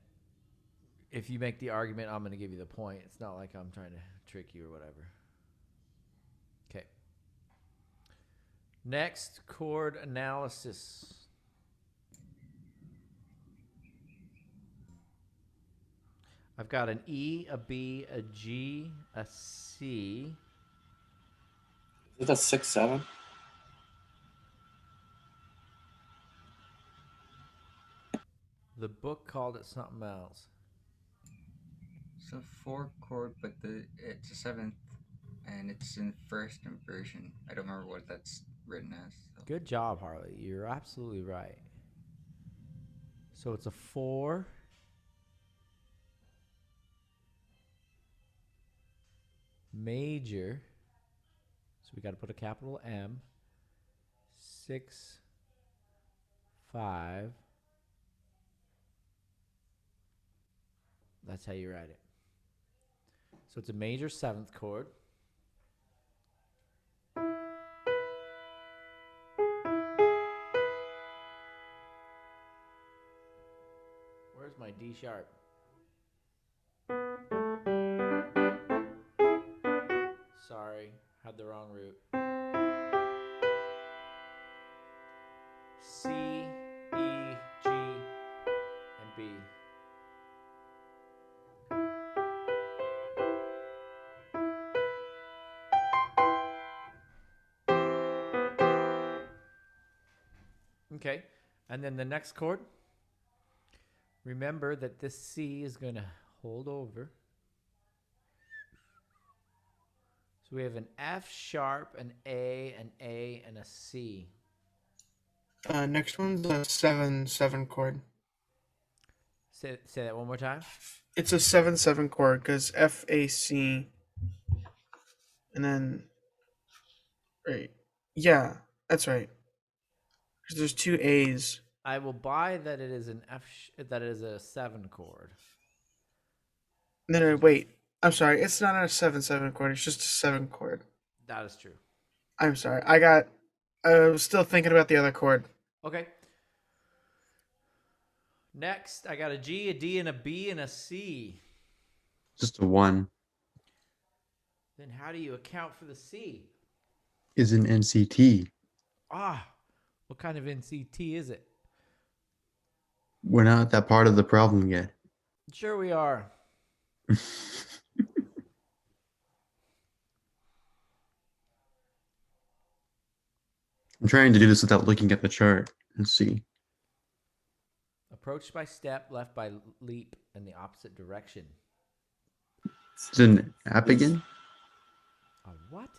if you make the argument, I'm going to give you the point. It's not like I'm trying to trick you or whatever. Okay. Next, chord analysis. I've got an E, a B, a G, a C. Is it a 6/7? The book called it something else. It's a 4-chord, but it's a 7th, and it's in first inversion. I don't remember what that's written as. So. Good job, Harley. You're absolutely right. So it's a 4. Major. So we got to put a capital M. 6, 5. That's how you write it. So it's a major 7th chord. Where's my D sharp? Sorry, had the wrong root. C, E, G, and B. Okay, and then the next chord. Remember that this C is going to hold over. So we have an F sharp, an A, and a C. Next one's a 7/7 chord. Say that one more time. It's a 7/7 chord because F A C, and then right, yeah, that's right. Because there's 2 A's. I will buy that it is an that it is a 7 chord. No, wait. I'm sorry. It's not a 7/7 chord. It's just a 7 chord. That is true. I'm sorry. I was still thinking about the other chord. Okay. Next, I got a G, a D, and a B, and a C. Just a 1 Then how do you account for the C? is an NCT. Ah, what kind of NCT is it? We're not at that part of the problem yet. Sure we are. I'm trying to do this without looking at the chart. Let's see. Approached by step, left by leap in the opposite direction. Is it an app again? A what?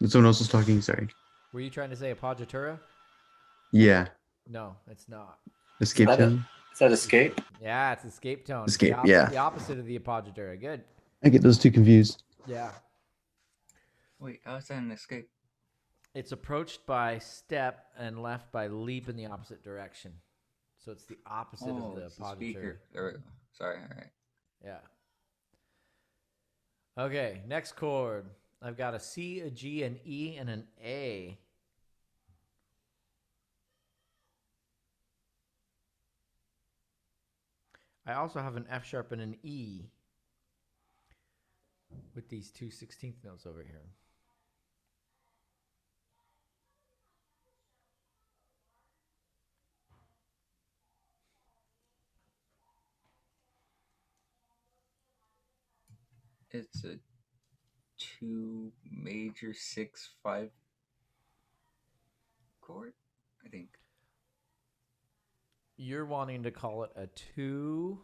Someone else was talking. Sorry. Were you trying to say appoggiatura? Yeah. No, it's not. Escape Is that tone. Is that escape? Yeah, it's escape tone. Escape, The yeah. The opposite of the appoggiatura. Good. I get those two confused. Yeah. Wait, how is that an escape? It's approached by step and left by leap in the opposite direction. So it's the opposite of the it's the appoggiatura. speaker. There we go. Sorry, alright. Yeah. Okay, next chord. I've got a C, a G, an E, and an A. I also have an F sharp and an E with these two 16th notes over here. It's a 2 major 6/5 chord, I think. You're wanting to call it a 2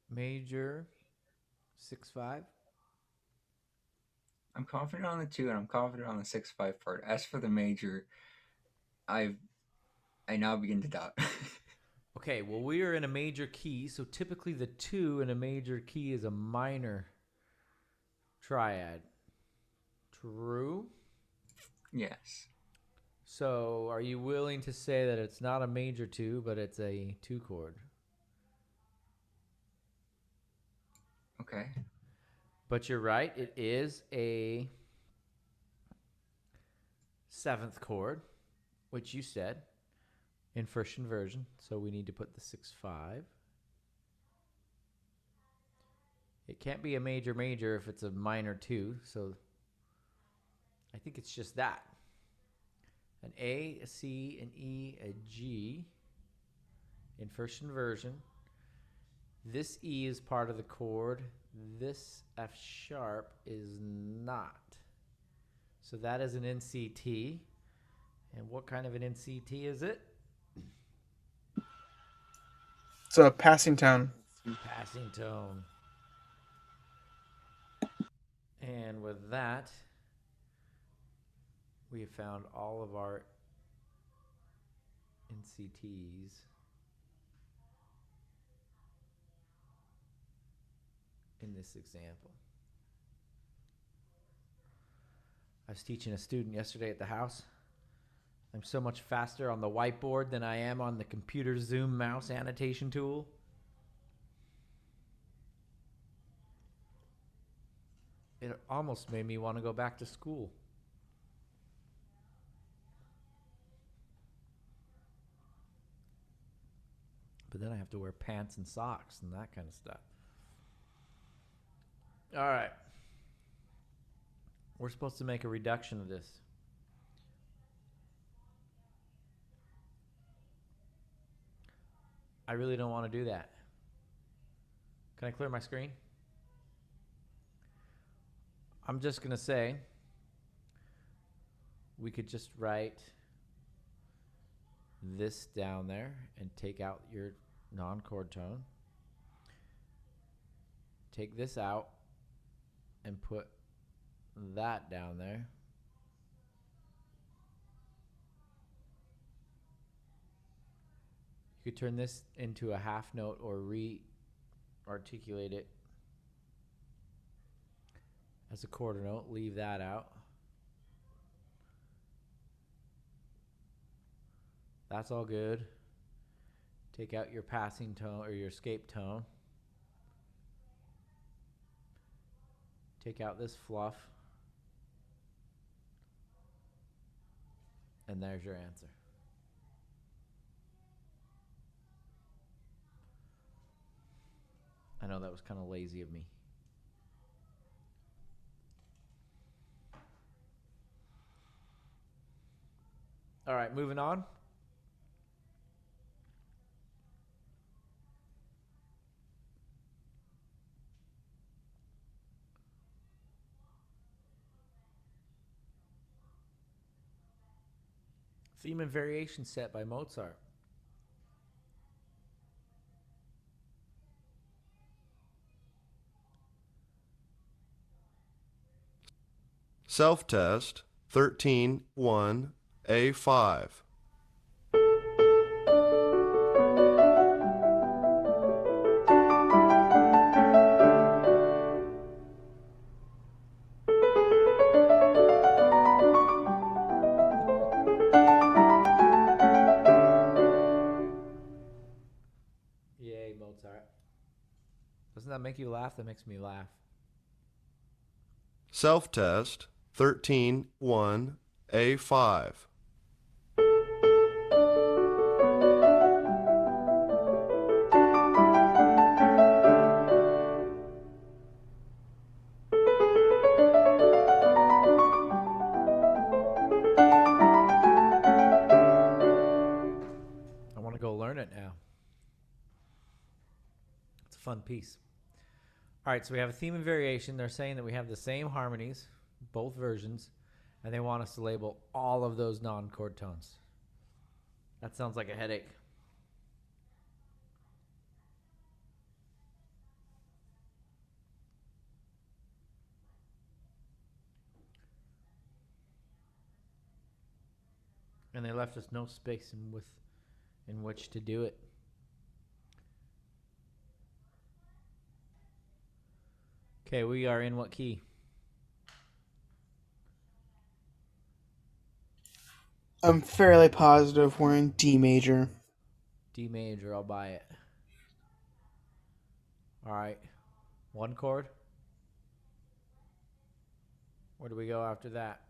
major 6/5? I'm confident on the 2 and I'm confident on the 6/5 part. As for the major, I now begin to doubt. Okay, well, we are in a major key, so typically the 2 in a major key is a minor triad. True? Yes. So are you willing to say that it's not a major 2, but it's a 2 chord? Okay. But you're right, it is a 7th chord, which you said in first inversion. So we need to put the 6/5. It can't be a major major if it's a minor 2, so I think it's just that. An A, a C, an E, a G in first inversion. This E is part of the chord. This F sharp is not. So that is an NCT. And what kind of an NCT is it? It's a passing tone. Passing tone. And with that, we have found all of our NCTs. In this example. I was teaching a student yesterday at the house. I'm so much faster on the whiteboard than I am on the computer Zoom mouse annotation tool. It almost made me want to go back to school. But then I have to wear pants and socks and that kind of stuff. All right. We're supposed to make a reduction of this. I really don't want to do that. Can I clear my screen? I'm just going to say we could just write this down there and take out your non-chord tone. Take this out and put that down there. You could turn this into a half note or re-articulate it as a quarter note. Leave that out. That's all good. Take out your passing tone or your escape tone. Take out this fluff. And there's your answer. I know that was kind of lazy of me. All right, moving on. Theme and variation set by Mozart. Self-test 13-1A5. Yay, Mozart. Doesn't that make you laugh? That makes me laugh. Self-test 13-1A5. I want to go learn it now. It's a fun piece. All right, so we have a theme and variation. They're saying that we have the same harmonies, both versions, and they want us to label all of those non-chord tones. That sounds like a headache. And they left us no space in which to do it. Okay, we are in what key? I'm fairly positive we're in D major. D major, I'll buy it. All right. One chord? Where do we go after that?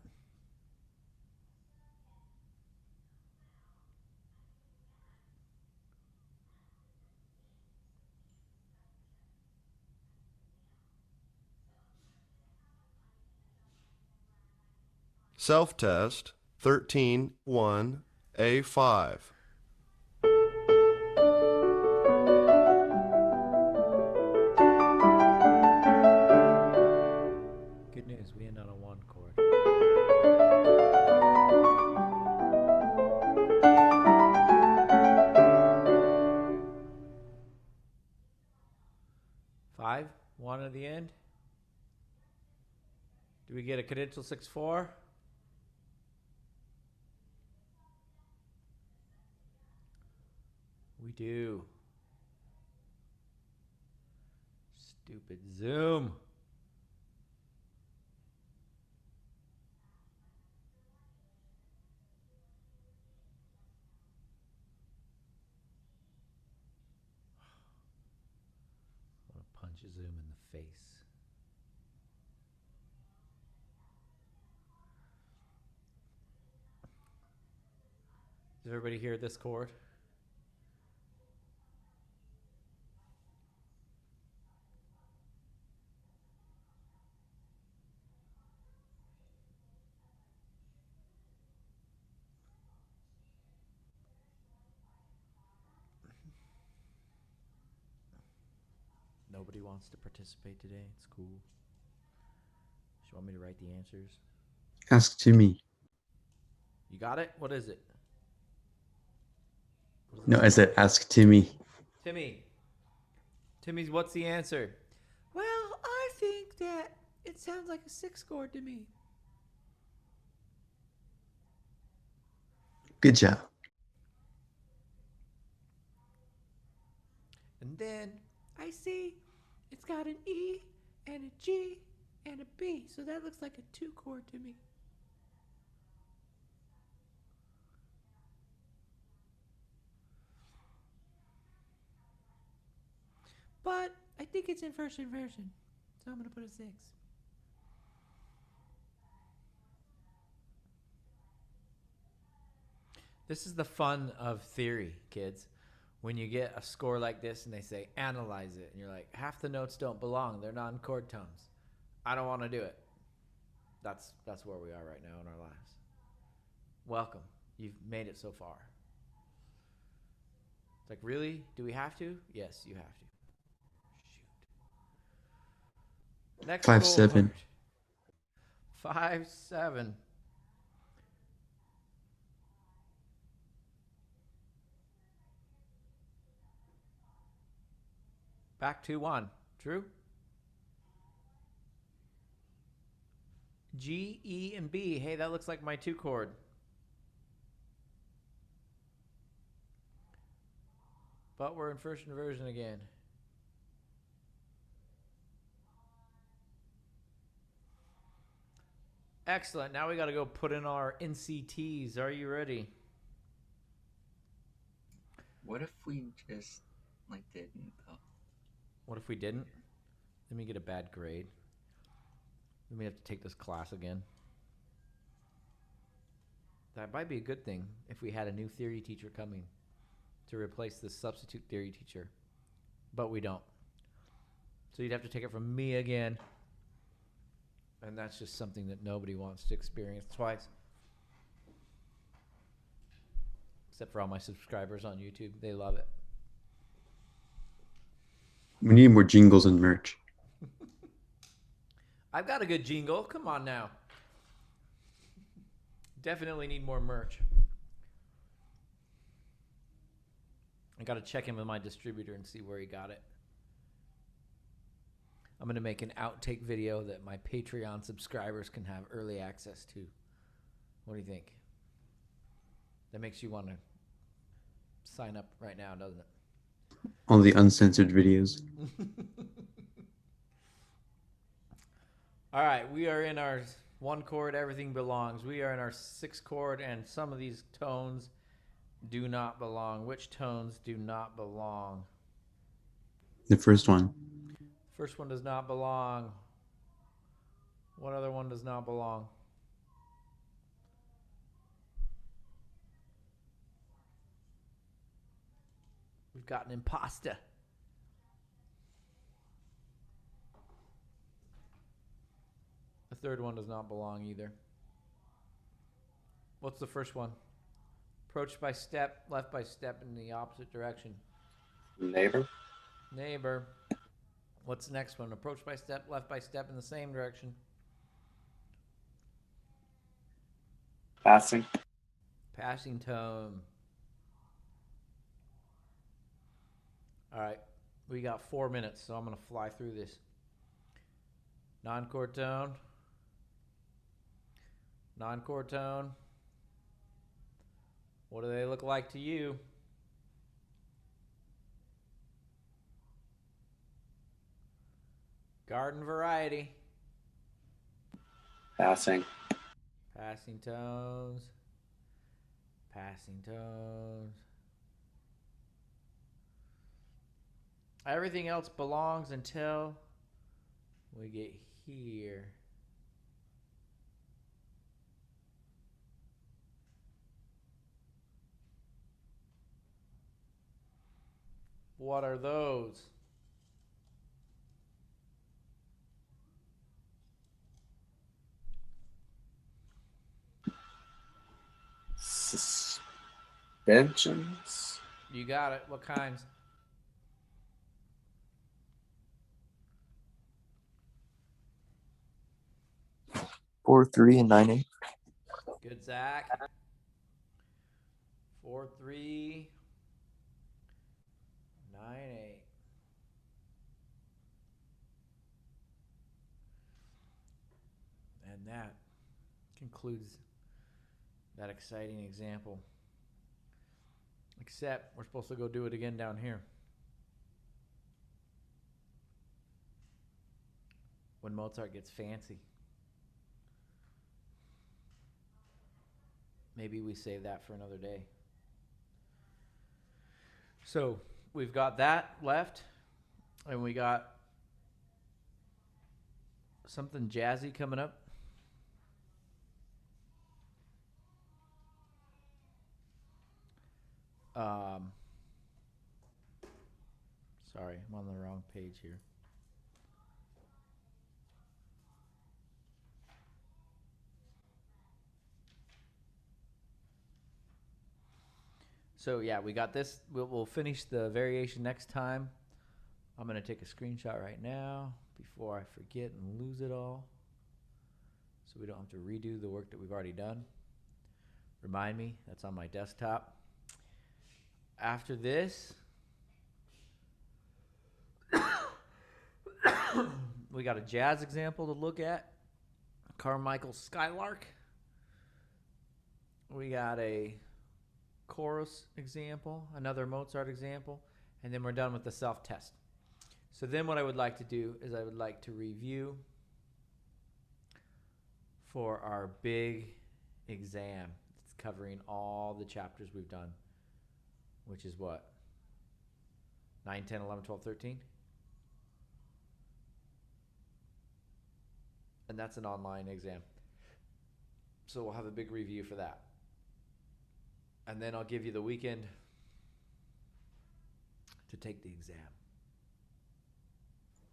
Self-test 13-1A5. Good news, we end on a one chord. Five, one at the end. Do we get a cadential 6/4? We do. Stupid Zoom. I want to punch Zoom in the face. Does everybody hear this chord? Nobody wants to participate today. It's cool. Do you want me to write the answers? Ask Timmy. You got it? What is it? No, I said ask Timmy. Timmy's, what's the answer? Well, I think that it sounds like a 6 chord to me. Good job. And then I see it's got an E and a G and a B. So that looks like a 2 chord to me. But I think it's in first inversion. So I'm going to put a 6. This is the fun of theory, kids. When you get a score like this and they say, analyze it. And you're like, half the notes don't belong. They're non-chord tones. I don't want to do it. That's where we are right now in our lives. Welcome. You've made it so far. It's like, really? Do we have to? Yes, you have to. Shoot. Next 5-7. 5-7. Back 2-1. True? G, E, and B. Hey, that looks like my 2 chord. But we're in first inversion again. Excellent. Now we got to go put in our NCTs. Are you ready? What if we just like didn't though? What if we didn't? Then we get a bad grade. We may have to take this class again. That might be a good thing if we had a new theory teacher coming to replace this substitute theory teacher. But we don't. So you'd have to take it from me again. And that's just something that nobody wants to experience twice. Except for all my subscribers on YouTube. They love it. We need more jingles and merch. I've got a good jingle. Come on now. Definitely need more merch. I got to check in with my distributor and see where he got it. I'm going to make an outtake video that my Patreon subscribers can have early access to. What do you think? That makes you want to sign up right now, doesn't it? All the uncensored videos. All right, we are in our 1 chord, everything belongs. We are in our 6 chord, and some of these tones do not belong. Which tones do not belong? The first one. First one does not belong. What other one does not belong? We've got an imposter. The third one does not belong either. What's the first one? Approach by step, left by step in the opposite direction. Neighbor. Neighbor. What's the next one? Approach by step, left by step in the same direction. Passing. Passing tone. All right. We got 4 minutes, so I'm going to fly through this. Non-chord tone. Non-chord tone. What do they look like to you? Garden variety. Passing. Passing tones. Passing tones. Everything else belongs until we get here. What are those? Suspensions. You got it. What kinds? Four, 3, and 9, 8. Good, Zach. 4-3. 9-8. And that concludes that exciting example. Except we're supposed to go do it again down here. When Mozart gets fancy. Maybe we save that for another day. So we've got that left, and we got something jazzy coming up. Sorry, I'm on the wrong page here. So yeah, we got this. We'll finish the variation next time. I'm gonna take a screenshot right now before I forget and lose it all, so we don't have to redo the work that we've already done. Remind me, that's on my desktop. After this, we got a jazz example to look at. Carmichael's Skylark. We got a chorus example, another Mozart example, and then we're done with the self-test. So then what I would like to do is I would like to review for our big exam. It's covering all the chapters we've done, which is what? 9, 10, 11, 12, 13? And that's an online exam. So we'll have a big review for that. And then I'll give you the weekend to take the exam.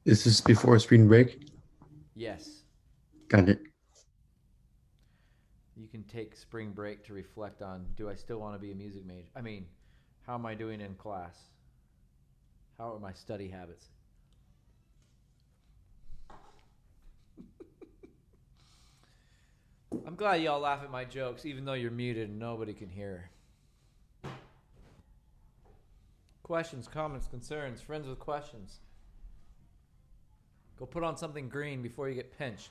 Is this before spring break? Yes. Got it. You can take spring break to reflect on, do I still want to be a music major? I mean, how am I doing in class? How are my study habits? I'm glad y'all laugh at my jokes, even though you're muted and nobody can hear. Questions, comments, concerns, friends with questions. Go put on something green before you get pinched.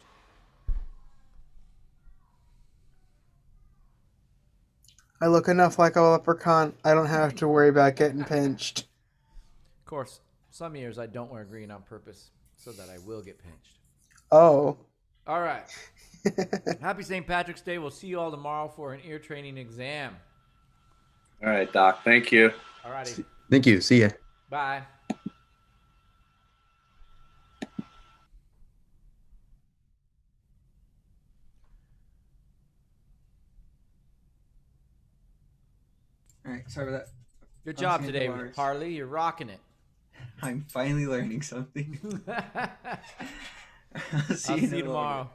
I look enough like a leprechaun. I don't have to worry about getting pinched. Of course, some years I don't wear green on purpose so that I will get pinched. Oh. All right. Happy St. Patrick's Day. We'll see you all tomorrow for an ear training exam. All right, Doc. Thank you. All righty. Thank you. See ya. Bye. All right, sorry about that. Good job I'll see you today, tomorrow. Harley. You're rocking it. I'm finally learning something. I'll see you tomorrow.